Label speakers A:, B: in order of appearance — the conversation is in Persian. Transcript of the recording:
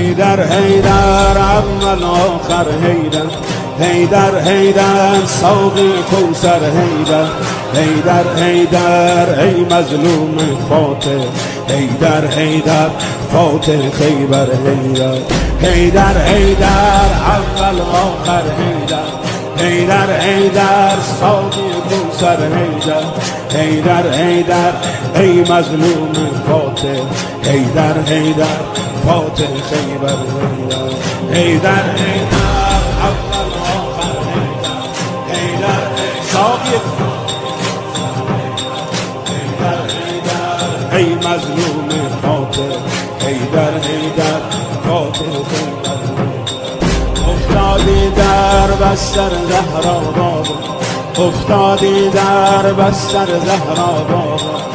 A: حیدر حیدر اول آخر حیدر، حیدر حیدر ساقی کوثر حیدر، حیدر حیدر ای مظلوم فاتح، حیدر حیدر فاتح خیبر حیدر، حیدر حیدر اول آخر حیدر، حیدر حیدر ساقی کوثر حیدر، حیدر حیدر ای مظلوم فاتح، حیدر حیدر فاتح خیبر حیدر، حیدر حیدر اول آخر حیدر، حیدر ساقی حیدر حیدر ای مظلوم فاتح، حیدر حیدر فاتح خیبر افتادی در بستر زهرا بابا، افتادی در بستر زهرا بابا،